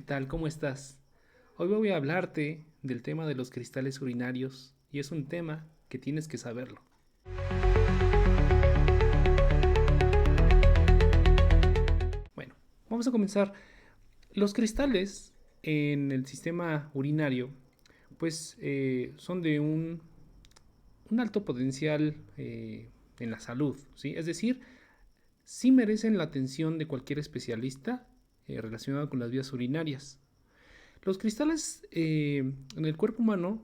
tal? ¿Cómo estás? Hoy voy a hablarte del tema de los cristales urinarios y es un tema que tienes que saberlo. Bueno, vamos a comenzar. Los cristales en el sistema urinario pues son de un alto potencial en la salud, ¿sí? Es decir, sí merecen la atención de cualquier especialista relacionado con las vías urinarias. Los cristales en el cuerpo humano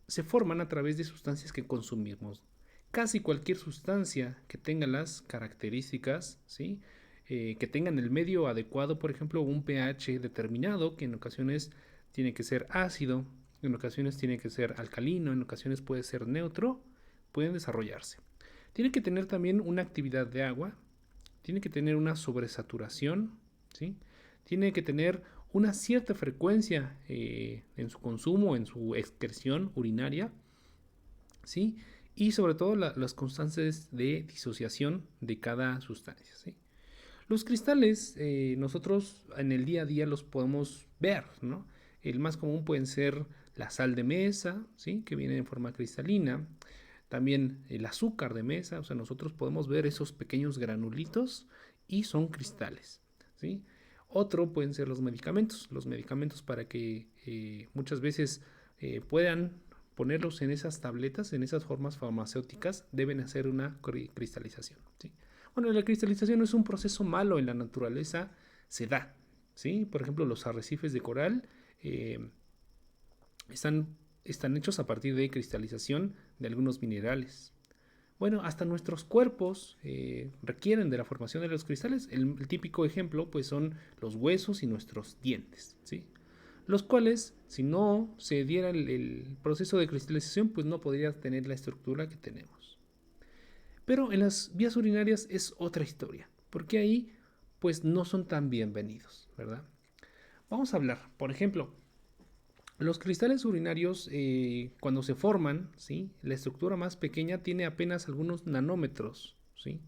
se forman a través de sustancias que consumimos. Casi cualquier sustancia que tenga las características, ¿sí? Que tengan el medio adecuado, por ejemplo, un pH determinado, que en ocasiones tiene que ser ácido, en ocasiones tiene que ser alcalino, en ocasiones puede ser neutro, pueden desarrollarse. Tiene que tener también una actividad de agua, tiene que tener una sobresaturación, ¿sí? Tiene que tener una cierta frecuencia en su consumo, en su excreción urinaria, ¿sí? Y sobre todo las constantes de disociación de cada sustancia, ¿sí? Los cristales nosotros en el día a día los podemos ver, ¿no? El más común pueden ser la sal de mesa, ¿sí? Que viene en forma cristalina. También el azúcar de mesa, o sea, nosotros podemos ver esos pequeños granulitos y son cristales, ¿sí? Otro pueden ser los medicamentos para que muchas veces puedan ponerlos en esas tabletas, en esas formas farmacéuticas, deben hacer una cristalización, ¿sí? Bueno, la cristalización no es un proceso malo en la naturaleza, se da, ¿sí? Por ejemplo, los arrecifes de coral eh, están hechos a partir de cristalización de algunos minerales. Bueno, hasta nuestros cuerpos requieren de la formación de los cristales. El típico ejemplo pues son los huesos y nuestros dientes, ¿sí? Los cuales, si no se diera el proceso de cristalización, pues no podría tener la estructura que tenemos. Pero en las vías urinarias es otra historia, porque ahí pues no son tan bienvenidos, ¿verdad? Vamos a hablar, por ejemplo, los cristales urinarios cuando se forman, ¿sí? La estructura más pequeña tiene apenas algunos nanómetros, ¿sí?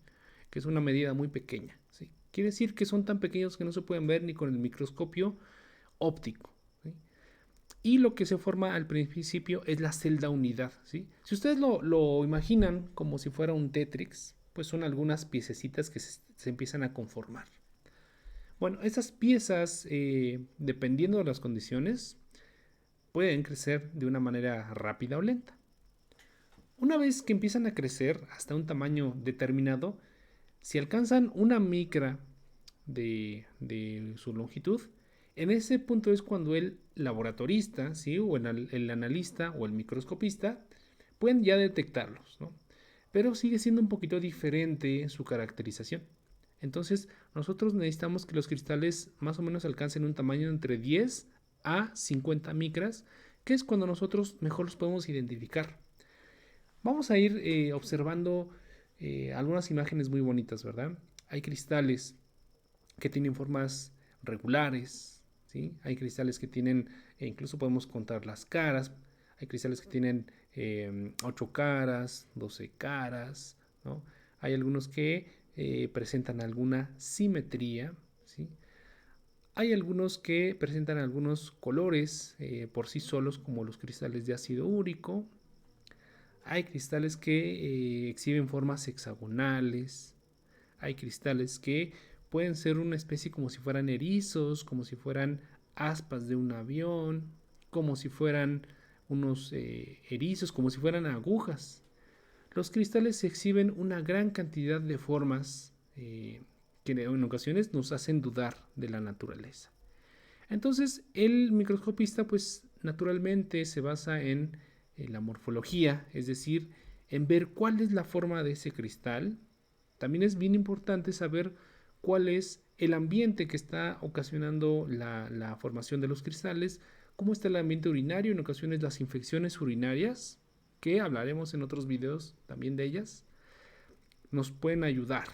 Que es una medida muy pequeña, ¿sí? Quiere decir que son tan pequeños que no se pueden ver ni con el microscopio óptico, ¿sí? Y lo que se forma al principio es la celda unidad, ¿sí? Si ustedes lo imaginan como si fuera un Tetrix, pues son algunas piececitas que se empiezan a conformar. Bueno, estas piezas, dependiendo de las condiciones, pueden crecer de una manera rápida o lenta. Una vez que empiezan a crecer hasta un tamaño determinado, si alcanzan una micra de su longitud, en ese punto es cuando el laboratorista, ¿sí? O el analista o el microscopista pueden ya detectarlos, ¿no? Pero sigue siendo un poquito diferente su caracterización. Entonces, nosotros necesitamos que los cristales más o menos alcancen un tamaño entre 10 a 50 micras, que es cuando nosotros mejor los podemos identificar. Vamos a ir observando algunas imágenes muy bonitas, ¿verdad? Hay cristales que tienen formas regulares, ¿sí? Hay cristales que tienen, incluso podemos contar las caras, hay cristales que tienen 8 caras, 12 caras, ¿no? Hay algunos que presentan alguna simetría, ¿sí? Hay algunos que presentan algunos colores por sí solos, como los cristales de ácido úrico. Hay cristales que exhiben formas hexagonales. Hay cristales que pueden ser una especie como si fueran erizos, como si fueran aspas de un avión, como si fueran unos erizos, como si fueran agujas. Los cristales exhiben una gran cantidad de formas que en ocasiones nos hacen dudar de la naturaleza. Entonces el microscopista pues naturalmente se basa en la morfología, es decir, en ver cuál es la forma de ese cristal. También es bien importante saber cuál es el ambiente que está ocasionando la formación de los cristales, cómo está el ambiente urinario, en ocasiones las infecciones urinarias, que hablaremos en otros videos también de ellas, nos pueden ayudar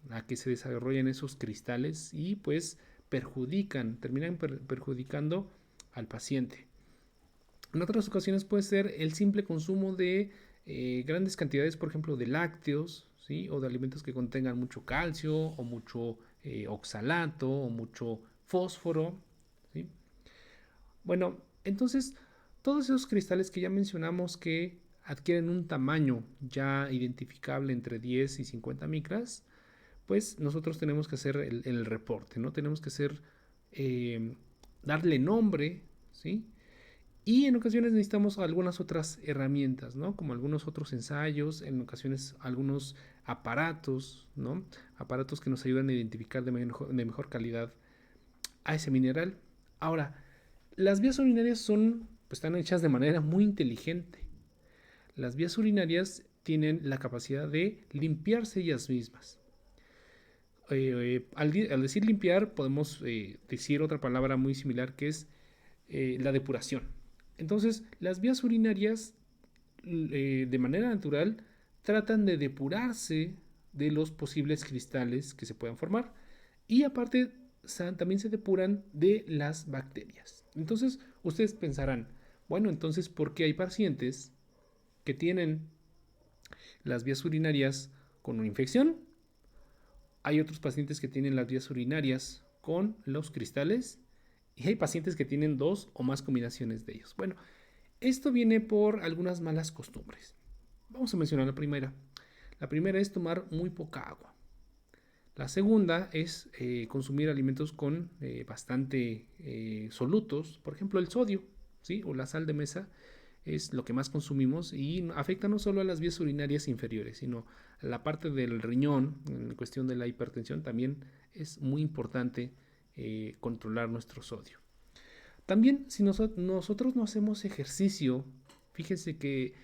a que se desarrollen esos cristales y pues terminan perjudicando al paciente. En otras ocasiones puede ser el simple consumo de grandes cantidades, por ejemplo, de lácteos, ¿sí? O de alimentos que contengan mucho calcio o mucho oxalato o mucho fósforo, ¿sí? Bueno, entonces todos esos cristales que ya mencionamos que adquieren un tamaño ya identificable entre 10 y 50 micras, pues nosotros tenemos que hacer el reporte, ¿no? Tenemos que hacer, eh, darle nombre, ¿sí? Y en ocasiones necesitamos algunas otras herramientas, ¿no? Como algunos otros ensayos, en ocasiones algunos aparatos, ¿no? Aparatos que nos ayudan a identificar de mejor calidad a ese mineral. Ahora, las vías urinarias pues, están hechas de manera muy inteligente. Las vías urinarias tienen la capacidad de limpiarse ellas mismas. Al decir limpiar, podemos decir otra palabra muy similar que es la depuración. Entonces, las vías urinarias, de manera natural, tratan de depurarse de los posibles cristales que se puedan formar. Y aparte, también se depuran de las bacterias. Entonces, ustedes pensarán, bueno, entonces, ¿por qué hay pacientes que tienen las vías urinarias con una infección? Hay otros pacientes que tienen las vías urinarias con los cristales y hay pacientes que tienen dos o más combinaciones de ellos. Bueno, esto viene por algunas malas costumbres. Vamos a mencionar la primera. La primera es tomar muy poca agua. La segunda es consumir alimentos con bastante solutos, por ejemplo el sodio, ¿sí? O la sal de mesa es lo que más consumimos y afecta no solo a las vías urinarias inferiores, sino a la parte del riñón, en cuestión de la hipertensión, también es muy importante controlar nuestro sodio. También si nosotros no hacemos ejercicio, fíjense que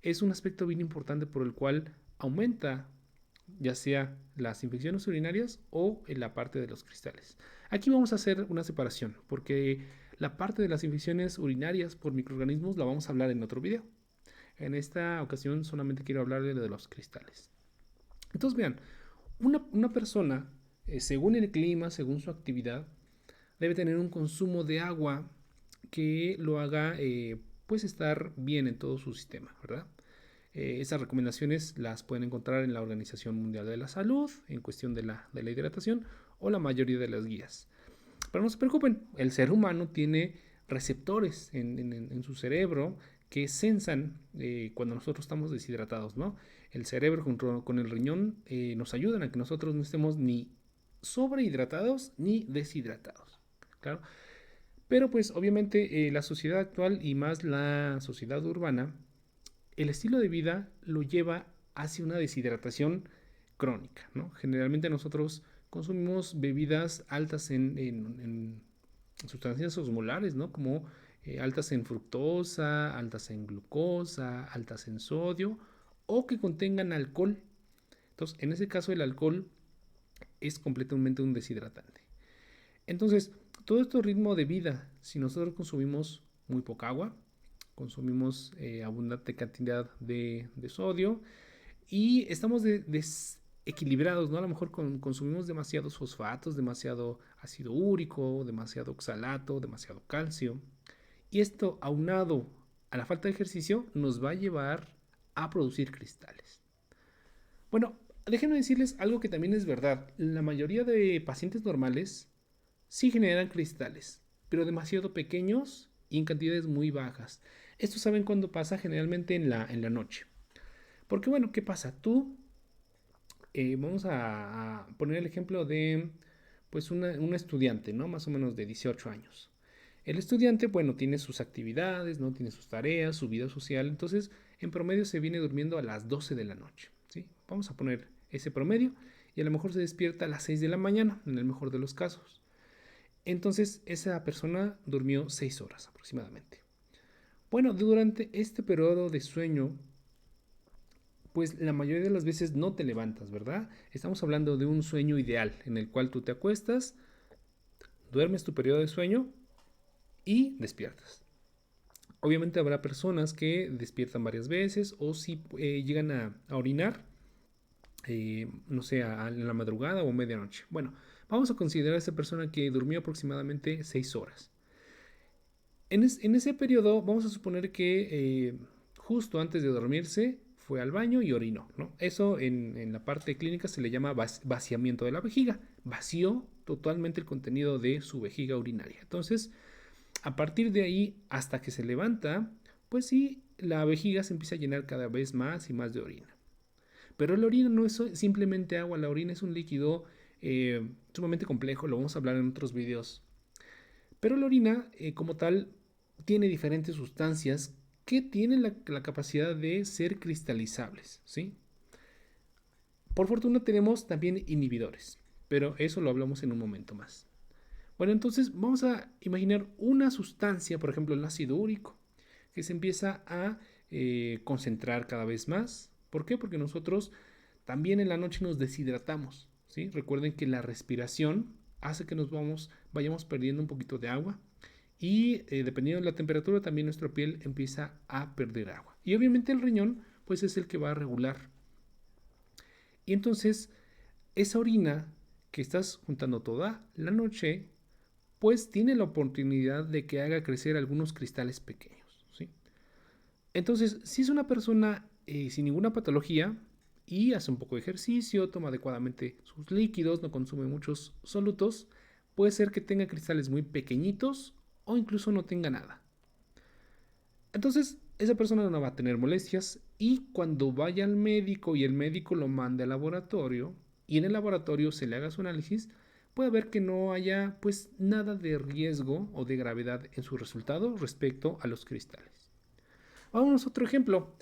es un aspecto bien importante por el cual aumenta ya sea las infecciones urinarias o en la parte de los cristales. Aquí vamos a hacer una separación porque la parte de las infecciones urinarias por microorganismos la vamos a hablar en otro video. En esta ocasión solamente quiero hablar de los cristales. Entonces vean, una persona, según el clima, según su actividad, debe tener un consumo de agua que lo haga pues estar bien en todo su sistema, ¿verdad? Esas recomendaciones las pueden encontrar en la Organización Mundial de la Salud en cuestión de la hidratación o la mayoría de las guías. Pero no se preocupen, el ser humano tiene receptores en su cerebro que sensan cuando nosotros estamos deshidratados, ¿no? El cerebro junto con el riñón nos ayudan a que nosotros no estemos ni sobrehidratados ni deshidratados. Claro. Pero pues obviamente la sociedad actual y más la sociedad urbana, el estilo de vida lo lleva hacia una deshidratación crónica, ¿no? Generalmente nosotros consumimos bebidas altas en sustancias osmolares, ¿no? Como altas en fructosa, altas en glucosa, altas en sodio o que contengan alcohol. Entonces, en ese caso el alcohol es completamente un deshidratante. Entonces, todo este ritmo de vida, si nosotros consumimos muy poca agua, consumimos abundante cantidad de sodio y estamos desequilibrados, ¿no? A lo mejor consumimos demasiados fosfatos, demasiado ácido úrico, demasiado oxalato, demasiado calcio. Y esto, aunado a la falta de ejercicio, nos va a llevar a producir cristales. Bueno, déjenme decirles algo que también es verdad. La mayoría de pacientes normales sí generan cristales, pero demasiado pequeños y en cantidades muy bajas. Esto saben cuándo pasa, generalmente en la noche. Porque bueno, ¿qué pasa? Vamos a poner el ejemplo de pues un estudiante, ¿no? Más o menos de 18 años. El estudiante, bueno, tiene sus actividades, ¿no? Tiene sus tareas, su vida social, entonces en promedio se viene durmiendo a las 12 de la noche, ¿sí? Vamos a poner ese promedio y a lo mejor se despierta a las 6 de la mañana, en el mejor de los casos. Entonces esa persona durmió 6 horas aproximadamente. Bueno, durante este periodo de sueño, pues la mayoría de las veces no te levantas, ¿verdad? Estamos hablando de un sueño ideal en el cual tú te acuestas, duermes tu periodo de sueño y despiertas. Obviamente habrá personas que despiertan varias veces o si llegan a orinar, no sé, en la madrugada o medianoche. Bueno, vamos a considerar a esta persona que durmió aproximadamente 6 horas. En ese periodo vamos a suponer que justo antes de dormirse fue al baño y orinó, ¿no? Eso en la parte clínica se le llama vaciamiento de la vejiga. Vació totalmente el contenido de su vejiga urinaria. Entonces, A partir de ahí, hasta que se levanta, pues sí, la vejiga se empieza a llenar cada vez más y más de orina. Pero la orina no es simplemente agua, la orina es un líquido sumamente complejo, lo vamos a hablar en otros videos. Pero la orina, como tal, tiene diferentes sustancias que tienen la capacidad de ser cristalizables, ¿sí? Por fortuna tenemos también inhibidores, pero eso lo hablamos en un momento más. Bueno, entonces vamos a imaginar una sustancia, por ejemplo el ácido úrico, que se empieza a concentrar cada vez más. ¿Por qué? Porque nosotros también en la noche nos deshidratamos, ¿sí? Recuerden que la respiración hace que vayamos perdiendo un poquito de agua y dependiendo de la temperatura también nuestra piel empieza a perder agua. Y obviamente el riñón pues es el que va a regular. Y entonces esa orina que estás juntando toda la noche pues tiene la oportunidad de que haga crecer algunos cristales pequeños, ¿sí? Entonces, si es una persona sin ninguna patología y hace un poco de ejercicio, toma adecuadamente sus líquidos, no consume muchos solutos, puede ser que tenga cristales muy pequeñitos o incluso no tenga nada. Entonces, esa persona no va a tener molestias y cuando vaya al médico y el médico lo mande al laboratorio y en el laboratorio se le haga su análisis, puede ver que no haya pues nada de riesgo o de gravedad en su resultado respecto a los cristales. Vamos a otro ejemplo.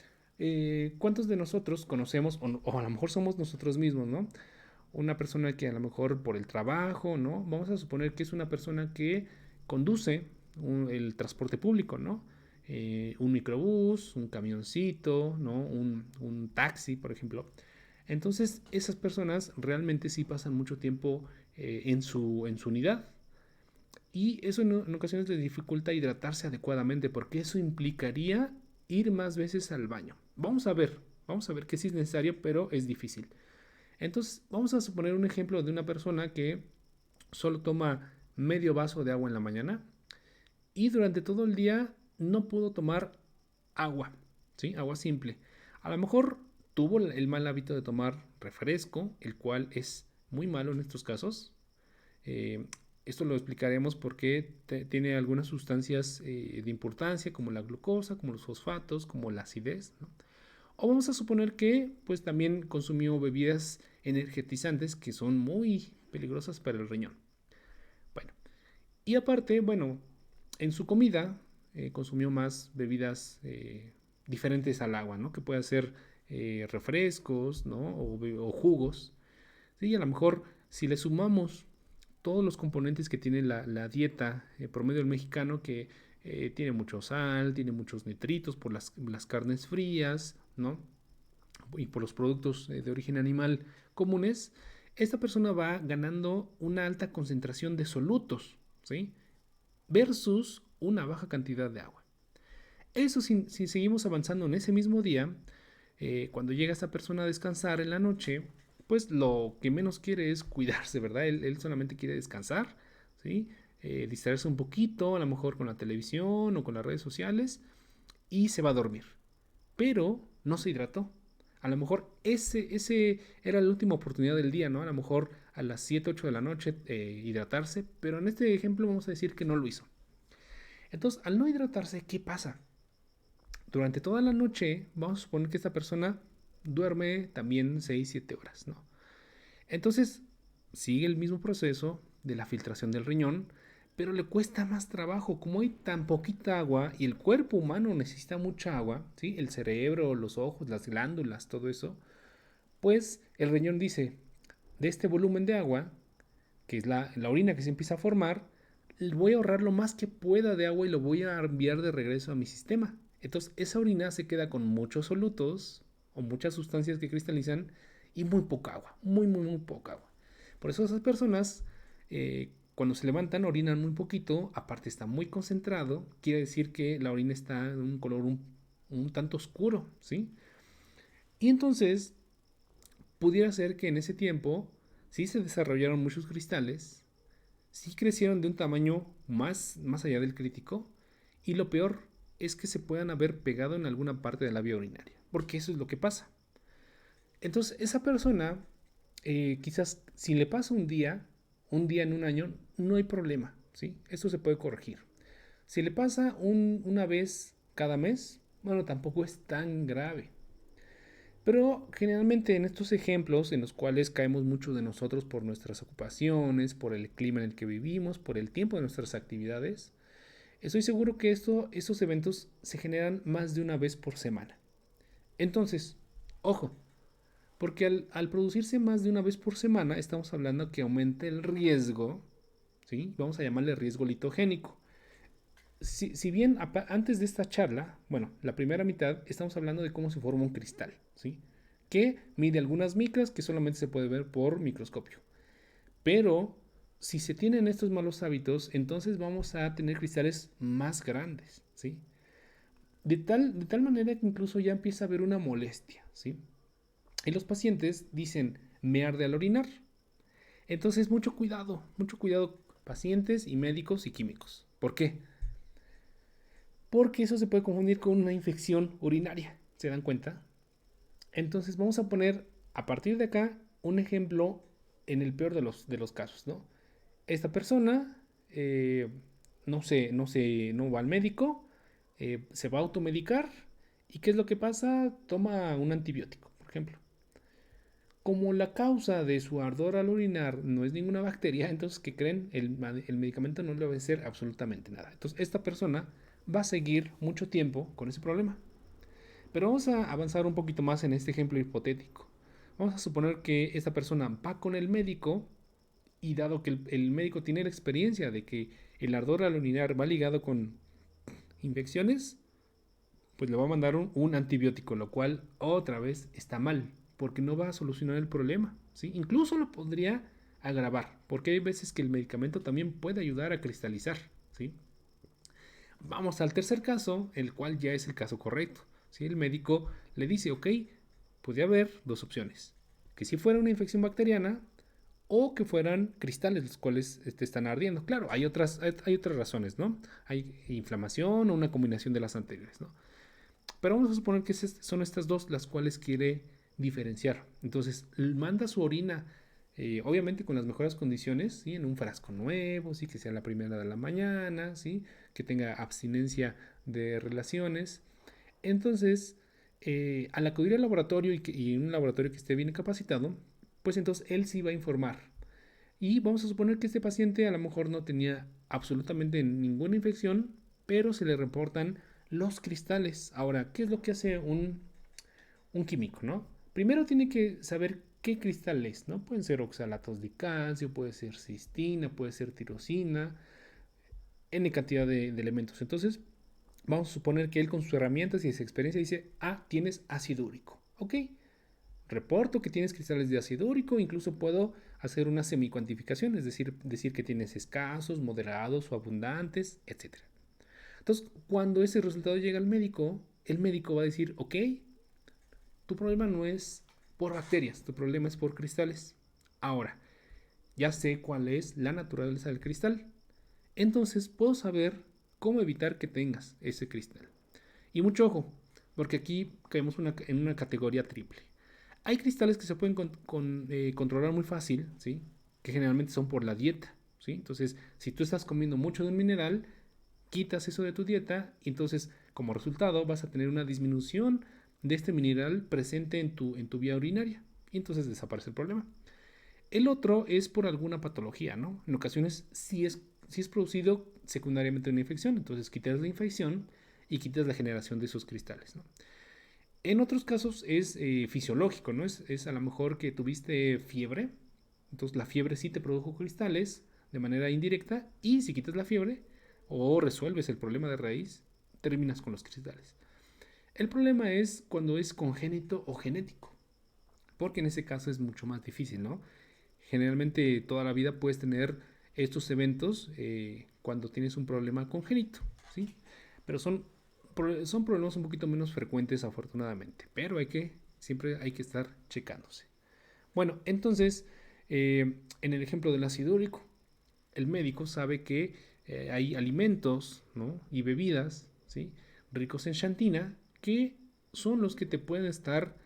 ¿Cuántos de nosotros conocemos, o a lo mejor somos nosotros mismos, ¿no? Una persona que a lo mejor por el trabajo, ¿no? Vamos a suponer que es una persona que conduce el transporte público, ¿no? Un microbús, un camioncito, ¿no? Un taxi, por ejemplo. Entonces, esas personas realmente sí pasan mucho tiempo en su unidad. Y eso en ocasiones les dificulta hidratarse adecuadamente porque eso implicaría ir más veces al baño. Vamos a ver que sí es necesario, pero es difícil. Entonces, vamos a suponer un ejemplo de una persona que solo toma medio vaso de agua en la mañana y durante todo el día no pudo tomar agua, ¿sí? Agua simple. A lo mejor tuvo el mal hábito de tomar refresco, el cual es muy malo en estos casos. Eh, Esto lo explicaremos porque tiene algunas sustancias de importancia como la glucosa, como los fosfatos, como la acidez, ¿no? O vamos a suponer que pues también consumió bebidas energetizantes que son muy peligrosas para el riñón. Bueno, y aparte, bueno, en su comida consumió más bebidas diferentes al agua, ¿no? Que puede ser refrescos, ¿no? O jugos. Sí, a lo mejor si le sumamos todos los componentes que tiene la dieta promedio del mexicano, que tiene mucho sal, tiene muchos nitritos por las carnes frías, ¿no? Y por los productos de origen animal comunes, esta persona va ganando una alta concentración de solutos, ¿sí? Versus una baja cantidad de agua. Eso si seguimos avanzando en ese mismo día, cuando llega esta persona a descansar en la noche, pues lo que menos quiere es cuidarse, ¿verdad? Él solamente quiere descansar, ¿sí? Distraerse un poquito, a lo mejor con la televisión o con las redes sociales, y se va a dormir. Pero no se hidrató. A lo mejor ese era la última oportunidad del día, ¿no? A lo mejor a las 7, 8 de la noche hidratarse, pero en este ejemplo vamos a decir que no lo hizo. Entonces, al no hidratarse, ¿qué pasa? Durante toda la noche, vamos a suponer que esta persona duerme también 6, 7 horas, ¿no? Entonces, sigue el mismo proceso de la filtración del riñón, pero le cuesta más trabajo. Como hay tan poquita agua y el cuerpo humano necesita mucha agua, ¿sí? El cerebro, los ojos, las glándulas, todo eso, pues el riñón dice, de este volumen de agua, que es la orina que se empieza a formar, voy a ahorrar lo más que pueda de agua y lo voy a enviar de regreso a mi sistema. Entonces esa orina se queda con muchos solutos o muchas sustancias que cristalizan y muy poca agua, muy poca agua. Por eso esas personas cuando se levantan orinan muy poquito, aparte está muy concentrado, quiere decir que la orina está de un color un tanto oscuro, ¿sí? Y entonces pudiera ser que en ese tiempo sí se desarrollaron muchos cristales, sí crecieron de un tamaño más allá del crítico y lo peor es que se puedan haber pegado en alguna parte de la vía urinaria, porque eso es lo que pasa. Entonces esa persona, quizás si le pasa un día en un año, no hay problema, ¿sí? Eso se puede corregir. Si le pasa una vez cada mes, bueno, tampoco es tan grave. Pero generalmente en estos ejemplos en los cuales caemos muchos de nosotros por nuestras ocupaciones, por el clima en el que vivimos, por el tiempo de nuestras actividades, estoy seguro que estos eventos se generan más de una vez por semana. Entonces, ojo, porque al producirse más de una vez por semana, estamos hablando que aumenta el riesgo, ¿sí? Vamos a llamarle riesgo litogénico. Si bien antes de esta charla, bueno, la primera mitad, estamos hablando de cómo se forma un cristal, ¿sí? Que mide algunas micras que solamente se puede ver por microscopio. Pero si se tienen estos malos hábitos, entonces vamos a tener cristales más grandes, ¿sí? De tal manera que incluso ya empieza a haber una molestia, ¿sí? Y los pacientes dicen, me arde al orinar. Entonces, mucho cuidado, pacientes y médicos y químicos. ¿Por qué? Porque eso se puede confundir con una infección urinaria. ¿Se dan cuenta? Entonces, vamos a poner a partir de acá un ejemplo en el peor de los casos, ¿no? Esta persona, no va al médico, se va a automedicar. ¿Y qué es lo que pasa? Toma un antibiótico, por ejemplo. Como la causa de su ardor al orinar no es ninguna bacteria, entonces, ¿qué creen? El medicamento no le va a hacer absolutamente nada. Entonces, esta persona va a seguir mucho tiempo con ese problema. Pero vamos a avanzar un poquito más en este ejemplo hipotético. Vamos a suponer que esta persona va con el médico y dado que el médico tiene la experiencia de que el ardor al orinar va ligado con infecciones, pues le va a mandar un antibiótico, lo cual otra vez está mal, porque no va a solucionar el problema, ¿sí? Incluso lo podría agravar, porque hay veces que el medicamento también puede ayudar a cristalizar, ¿sí? Vamos al tercer caso, el cual ya es el caso correcto, ¿sí? El médico le dice, ok, podría haber dos opciones, que si fuera una infección bacteriana o que fueran cristales los cuales están ardiendo. Claro, hay otras razones, ¿no? Hay inflamación o una combinación de las anteriores, ¿no? Pero vamos a suponer que son estas dos las cuales quiere diferenciar. Entonces, manda su orina, obviamente con las mejores condiciones, ¿sí? En un frasco nuevo, ¿sí? Que sea la primera de la mañana, ¿sí? Que tenga abstinencia de relaciones. Entonces, al acudir al laboratorio y un laboratorio que esté bien capacitado, pues entonces él sí va a informar. Y vamos a suponer que este paciente a lo mejor no tenía absolutamente ninguna infección, pero se le reportan los cristales. Ahora, ¿qué es lo que hace un químico, no? Primero tiene que saber qué cristal es, ¿no? Pueden ser oxalatos de calcio, puede ser cistina, puede ser tirosina, N cantidad de elementos. Entonces, vamos a suponer que él con sus herramientas y su experiencia dice, tienes ácido úrico. Ok, reporto que tienes cristales de ácido úrico, incluso puedo hacer una semicuantificación, es decir que tienes escasos, moderados o abundantes, etc. Entonces, cuando ese resultado llega al médico, el médico va a decir, ok, tu problema no es por bacterias, tu problema es por cristales. Ahora, ya sé cuál es la naturaleza del cristal. Entonces puedo saber cómo evitar que tengas ese cristal. Y mucho ojo, porque aquí caemos en una categoría triple. Hay cristales que se pueden controlar muy fácil, ¿sí? Que generalmente son por la dieta, ¿sí? Entonces, si tú estás comiendo mucho de un mineral, quitas eso de tu dieta y entonces como resultado vas a tener una disminución de este mineral presente en tu vía urinaria y entonces desaparece el problema. El otro es por alguna patología, ¿no? En ocasiones sí es producido secundariamente una infección, entonces quitas la infección y quitas la generación de esos cristales, ¿no? En otros casos es fisiológico, ¿no? Es a lo mejor que tuviste fiebre, entonces la fiebre sí te produjo cristales de manera indirecta y si quitas la fiebre o resuelves el problema de raíz, terminas con los cristales. El problema es cuando es congénito o genético, porque en ese caso es mucho más difícil, ¿no? Generalmente toda la vida puedes tener estos eventos cuando tienes un problema congénito, ¿sí? Pero son problemas un poquito menos frecuentes afortunadamente, pero siempre hay que estar checándose. Bueno, entonces, en el ejemplo del ácido úrico, el médico sabe que hay alimentos, ¿no? Y bebidas, ¿sí? Ricos en xantina que son los que te pueden estar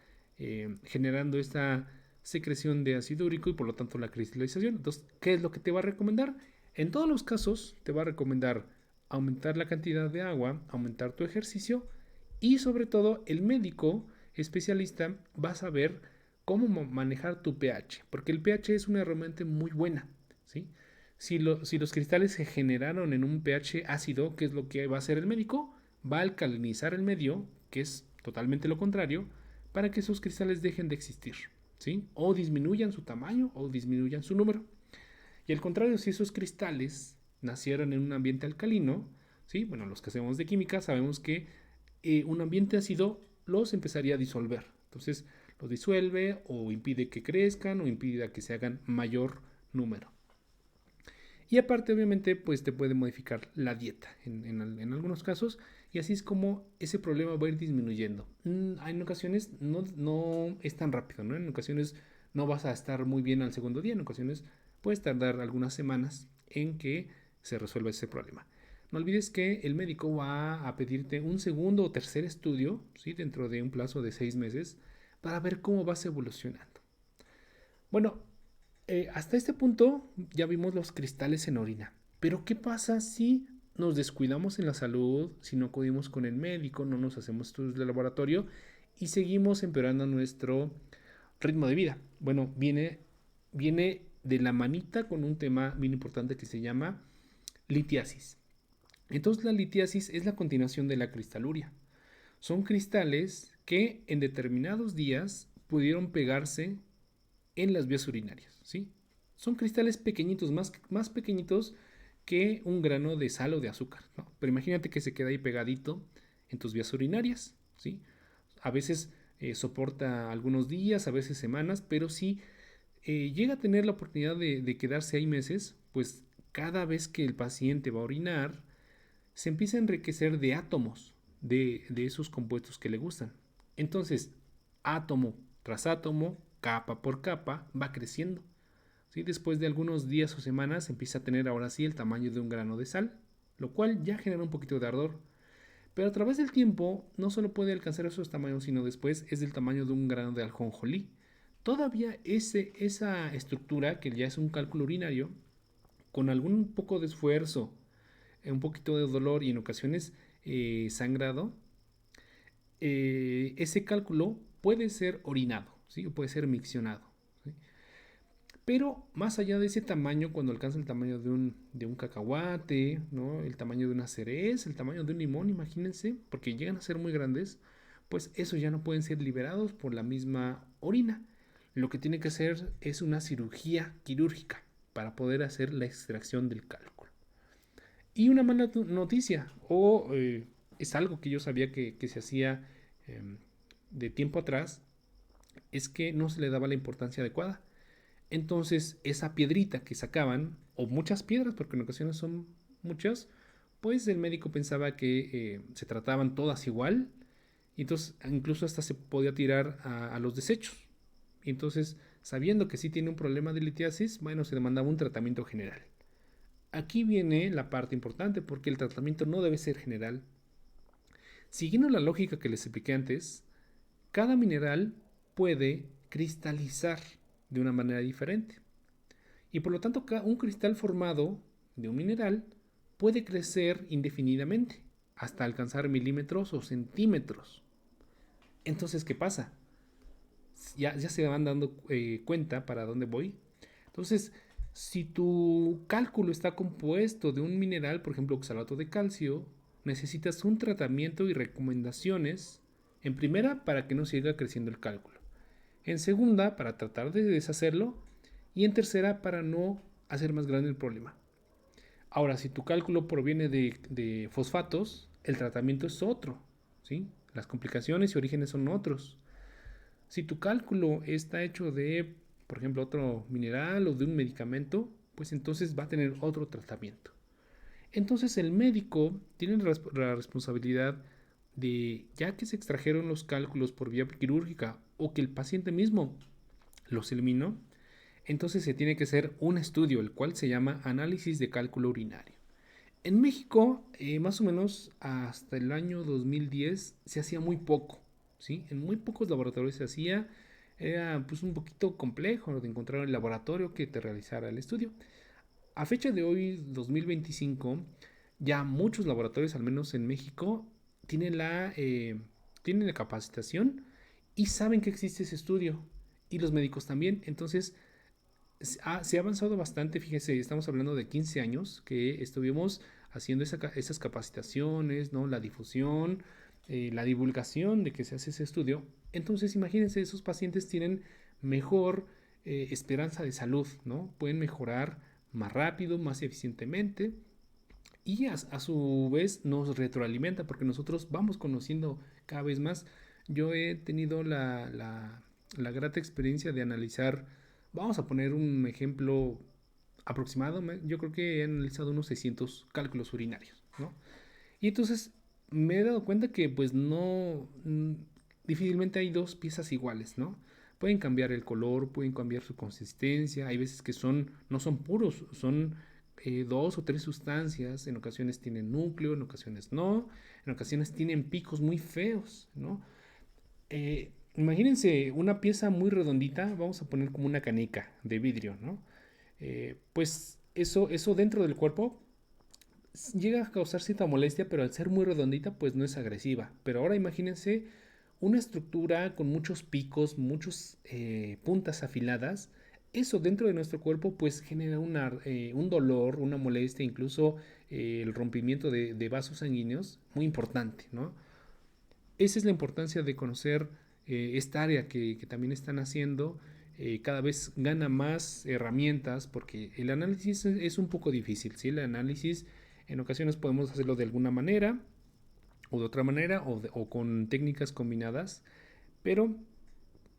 generando esta secreción de ácido úrico y por lo tanto la cristalización. Entonces, ¿qué es lo que te va a recomendar? En todos los casos te va a recomendar aumentar la cantidad de agua, aumentar tu ejercicio y sobre todo el médico especialista va a saber cómo manejar tu pH, porque el pH es una herramienta muy buena, ¿sí? Si los cristales se generaron en un pH ácido, ¿qué es lo que va a hacer el médico? Va a alcalinizar el medio, que es totalmente lo contrario, para que esos cristales dejen de existir, ¿sí? O disminuyan su tamaño o disminuyan su número. Y al contrario, si esos cristales nacieran en un ambiente alcalino, ¿sí? Bueno, los que hacemos de química sabemos que un ambiente ácido los empezaría a disolver. Entonces, los disuelve o impide que crezcan o impide que se hagan mayor número. Y aparte, obviamente, pues te puede modificar la dieta en algunos casos. Y así es como ese problema va a ir disminuyendo. En ocasiones no es tan rápido, ¿no? En ocasiones no vas a estar muy bien al segundo día. En ocasiones puedes tardar algunas semanas en que se resuelva ese problema. No olvides que el médico va a pedirte un segundo o tercer estudio, ¿sí? Dentro de un plazo de 6 meses, para ver cómo vas evolucionando. Bueno, hasta este punto ya vimos los cristales en orina. Pero ¿qué pasa si nos descuidamos en la salud, si no acudimos con el médico, no nos hacemos estudios de laboratorio y seguimos empeorando nuestro ritmo de vida? Bueno, viene de la manita con un tema bien importante que se llama litiasis. Entonces la litiasis es la continuación de la cristaluria. Son cristales que en determinados días pudieron pegarse en las vías urinarias, ¿sí? Son cristales pequeñitos, más pequeñitos que un grano de sal o de azúcar, ¿no? Pero imagínate que se queda ahí pegadito en tus vías urinarias, ¿sí? A veces soporta algunos días, a veces semanas, pero si llega a tener la oportunidad de quedarse ahí meses, pues cada vez que el paciente va a orinar, se empieza a enriquecer de átomos de esos compuestos que le gustan. Entonces, átomo tras átomo, capa por capa, va creciendo. ¿Sí? Después de algunos días o semanas empieza a tener ahora sí el tamaño de un grano de sal, lo cual ya genera un poquito de ardor. Pero a través del tiempo no solo puede alcanzar esos tamaños, sino después es del tamaño de un grano de ajonjolí. Todavía esa estructura, que ya es un cálculo urinario, con algún poco de esfuerzo, un poquito de dolor y en ocasiones sangrado, ese cálculo puede ser orinado, ¿sí? O puede ser miccionado, ¿sí? Pero más allá de ese tamaño, cuando alcanza el tamaño de un cacahuate, ¿no? El tamaño de una cereza, el tamaño de un limón, imagínense, porque llegan a ser muy grandes, pues esos ya no pueden ser liberados por la misma orina. Lo que tiene que hacer es una cirugía quirúrgica para poder hacer la extracción del cálculo. Y una mala noticia, es algo que yo sabía que se hacía eh, de tiempo atrás, es que no se le daba la importancia adecuada. Entonces, esa piedrita que sacaban, o muchas piedras, porque en ocasiones son muchas, pues el médico pensaba que se trataban todas igual, y entonces incluso hasta se podía tirar a los desechos. Y entonces, sabiendo que sí tiene un problema de litiasis, bueno, se demandaba un tratamiento general. Aquí viene la parte importante, porque el tratamiento no debe ser general. Siguiendo la lógica que les expliqué antes, cada mineral puede cristalizar de una manera diferente. Y por lo tanto, un cristal formado de un mineral puede crecer indefinidamente, hasta alcanzar milímetros o centímetros. Entonces, ¿qué pasa? Ya se van dando cuenta para dónde voy. Entonces, si tu cálculo está compuesto de un mineral, por ejemplo, oxalato de calcio, necesitas un tratamiento y recomendaciones, en primera, para que no siga creciendo el cálculo. En segunda, para tratar de deshacerlo. Y en tercera, para no hacer más grande el problema. Ahora, si tu cálculo proviene de fosfatos, el tratamiento es otro, ¿sí? Las complicaciones y orígenes son otros. Si tu cálculo está hecho de, por ejemplo, otro mineral o de un medicamento, pues entonces va a tener otro tratamiento. Entonces el médico tiene la responsabilidad de, ya que se extrajeron los cálculos por vía quirúrgica o que el paciente mismo los eliminó, entonces se tiene que hacer un estudio, el cual se llama análisis de cálculo urinario. En México, más o menos hasta el año 2010, se hacía muy poco, ¿sí? En muy pocos laboratorios se hacía, era pues un poquito complejo de encontrar el laboratorio que te realizara el estudio. A fecha de hoy, 2025, Ya muchos laboratorios, al menos en México, tienen tienen la capacitación y saben que existe ese estudio. Y los médicos también. Entonces, se ha avanzado bastante. Fíjese, estamos hablando de 15 años que estuvimos haciendo esas capacitaciones, ¿no? La difusión, la divulgación de que se hace ese estudio. Entonces, imagínense, esos pacientes tienen mejor esperanza de salud, ¿no? Pueden mejorar más rápido, más eficientemente y a su vez nos retroalimenta porque nosotros vamos conociendo cada vez más. Yo he tenido la grata experiencia de analizar, vamos a poner un ejemplo aproximado, yo creo que he analizado unos 600 cálculos urinarios, ¿no? Y entonces me he dado cuenta que pues no, difícilmente hay dos piezas iguales, ¿no? Pueden cambiar el color, pueden cambiar su consistencia, hay veces que no son puros, son dos o tres sustancias, en ocasiones tienen núcleo, en ocasiones no, en ocasiones tienen picos muy feos, ¿no? Imagínense una pieza muy redondita, vamos a poner como una canica de vidrio, ¿no? Pues eso dentro del cuerpo llega a causar cierta molestia, pero al ser muy redondita, pues no es agresiva. Pero ahora imagínense una estructura con muchos picos, muchas puntas afiladas. Eso dentro de nuestro cuerpo pues genera un dolor, una molestia, incluso el rompimiento de vasos sanguíneos muy importante, ¿no? Esa es la importancia de conocer esta área que también están haciendo. Cada vez gana más herramientas porque el análisis es un poco difícil, ¿sí? El análisis en ocasiones podemos hacerlo de alguna manera o de otra manera o con técnicas combinadas, pero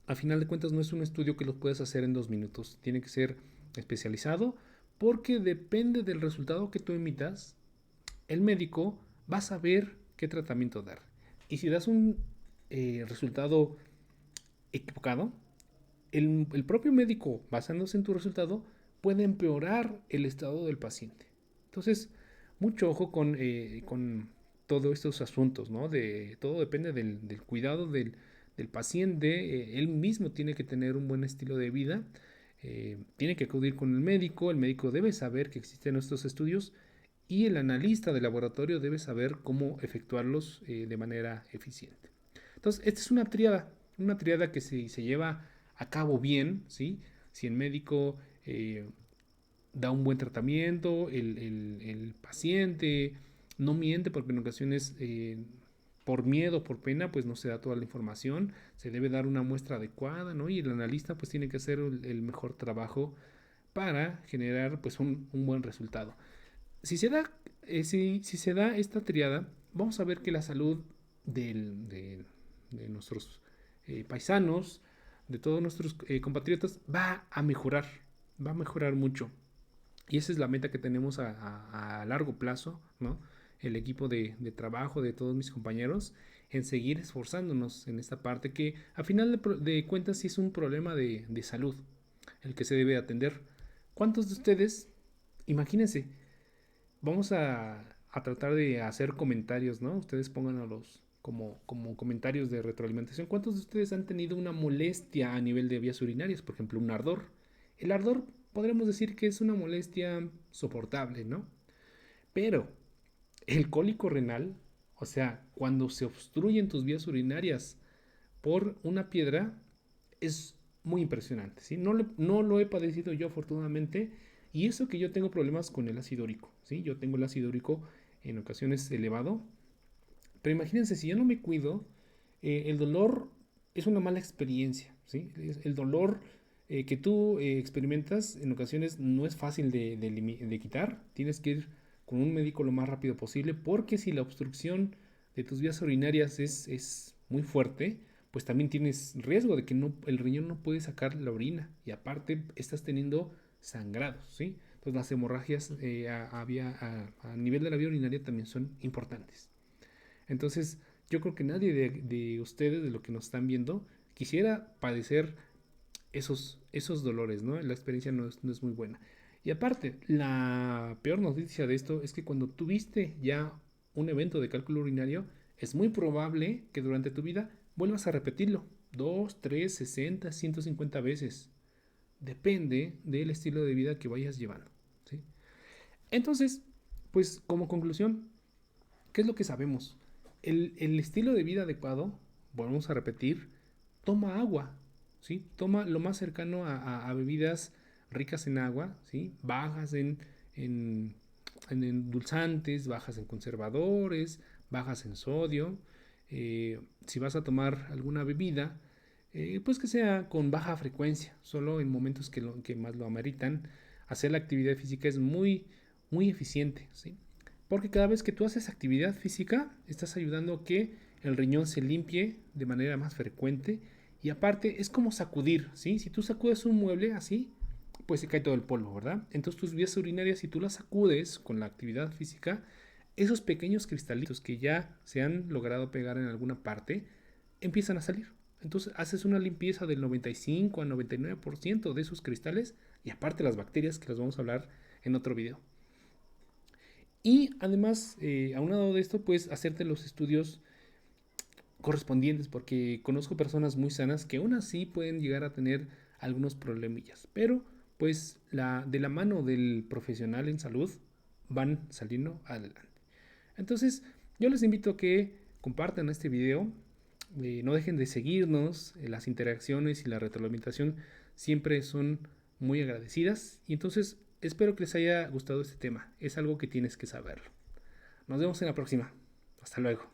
a final de cuentas no es un estudio que lo puedas hacer en 2 minutos. Tiene que ser especializado porque depende del resultado que tú emitas, el médico va a saber qué tratamiento dar. Y si das un resultado equivocado, el propio médico, basándose en tu resultado, puede empeorar el estado del paciente. Entonces, mucho ojo con todos estos asuntos, ¿no? Todo depende del cuidado del paciente. Él mismo tiene que tener un buen estilo de vida. Tiene que acudir con el médico debe saber que existen estos estudios y el analista de laboratorio debe saber cómo efectuarlos de manera eficiente. Entonces, esta es una triada que se lleva a cabo bien, ¿sí? Si el médico da un buen tratamiento, el paciente no miente porque en ocasiones por miedo, por pena, pues no se da toda la información, se debe dar una muestra adecuada, ¿no? Y el analista pues tiene que hacer el mejor trabajo para generar pues un buen resultado. Si se da esta triada, vamos a ver que la salud de nuestros paisanos, de todos nuestros compatriotas, va a mejorar mucho. Y esa es la meta que tenemos a largo plazo, ¿no? El equipo de trabajo de todos mis compañeros en seguir esforzándonos en esta parte que a final de cuentas sí es un problema de salud el que se debe atender. ¿Cuántos de ustedes, imagínense, vamos a tratar de hacer comentarios, ¿no? Ustedes pónganlos como comentarios de retroalimentación. ¿Cuántos de ustedes han tenido una molestia a nivel de vías urinarias? Por ejemplo, un ardor. El ardor podremos decir que es una molestia soportable, ¿no? Pero el cólico renal, o sea, cuando se obstruyen tus vías urinarias por una piedra, es muy impresionante, ¿sí? No lo he padecido yo afortunadamente, y eso que yo tengo problemas con el ácido úrico, ¿sí? Yo tengo el ácido úrico en ocasiones elevado, pero imagínense, si yo no me cuido, el dolor es una mala experiencia, ¿sí? El dolor que tú experimentas en ocasiones no es fácil de quitar, tienes que ir con un médico lo más rápido posible, porque si la obstrucción de tus vías urinarias es muy fuerte, pues también tienes riesgo de que el riñón no puede sacar la orina y aparte estás teniendo sangrados, ¿sí? Entonces las hemorragias a nivel de la vía urinaria también son importantes. Entonces yo creo que nadie de ustedes, de lo que nos están viendo, quisiera padecer esos dolores, ¿no? La experiencia no es muy buena. Y aparte, la peor noticia de esto es que cuando tuviste ya un evento de cálculo urinario, es muy probable que durante tu vida vuelvas a repetirlo 2, 3, 60, 150 veces. Depende del estilo de vida que vayas llevando, ¿sí? Entonces, pues como conclusión, ¿qué es lo que sabemos? El estilo de vida adecuado, volvemos a repetir, toma agua, ¿sí? Toma lo más cercano a bebidas ricas en agua, ¿sí? Bajas en, en endulzantes, bajas en conservadores, bajas en sodio. Si vas a tomar alguna bebida, pues que sea con baja frecuencia, solo en momentos que más lo ameritan. Hacer la actividad física es muy eficiente, ¿sí? Porque cada vez que tú haces actividad física, estás ayudando a que el riñón se limpie de manera más frecuente. Y aparte, es como sacudir, ¿sí? Si tú sacudes un mueble así, pues se cae todo el polvo, ¿verdad? Entonces tus vías urinarias, si tú las sacudes con la actividad física, esos pequeños cristalitos que ya se han logrado pegar en alguna parte, empiezan a salir. Entonces haces una limpieza del 95 a 99% de esos cristales y aparte las bacterias que las vamos a hablar en otro video. Y además, aunado de esto, pues hacerte los estudios correspondientes, porque conozco personas muy sanas que aún así pueden llegar a tener algunos problemillas, pero pues de la mano del profesional en salud van saliendo adelante. Entonces, yo les invito a que compartan este video, no dejen de seguirnos, las interacciones y la retroalimentación siempre son muy agradecidas y entonces espero que les haya gustado este tema, es algo que tienes que saberlo. Nos vemos en la próxima. Hasta luego.